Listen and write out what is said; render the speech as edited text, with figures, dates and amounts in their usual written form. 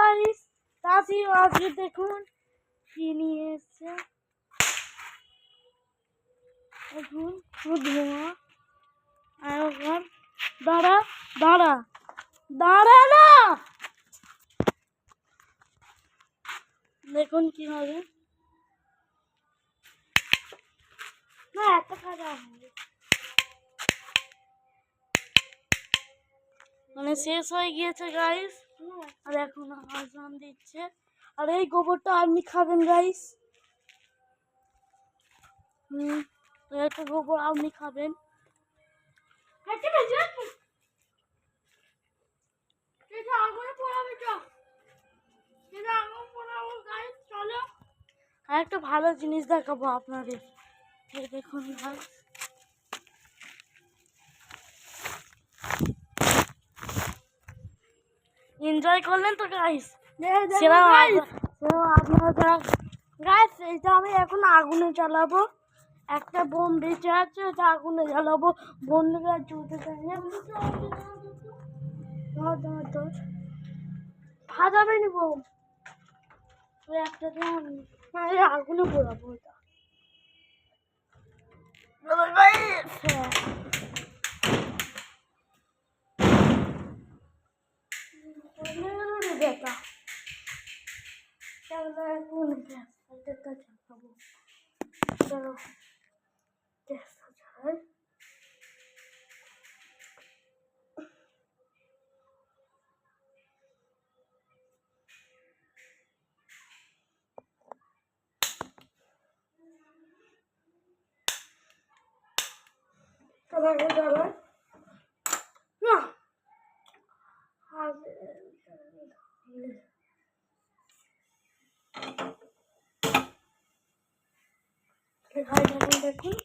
Guys, দাদি আজকে দেখুন কি নিয়ে এসছে। দেখুন ধোঁয়া আর দাঁড়া দাঁড়া দাঁড়া না, দেখুন কি হবে না, এত খারাপ হবে মানে শেষ হয়ে গিয়েছে গাইস। আর এখন আজান দিচ্ছে। আর এই গোবরটা আপনি খাবেন গাইস। একটা গোবর আপনি খাবেন। আর একটা ভালো জিনিস দেখাবো আপনাদের, দেখুন ভাই। এনজয় করলেন তো গাইস? আপনারা গাইস, এইটা আমি এখন আগুনে জ্বালাবো। একটা বোম বেঁচে আছে, ওটা আগুনে জ্বালাবো। বন্ধুরা চলতে চাই না, ভাজাবে নি বোম, ওই একটা আগুনে পোড়াবো ওটা। বেটা এখন গ্যাসটা চাপাবো। চলো গ্যাসটা চালাই। দেখুন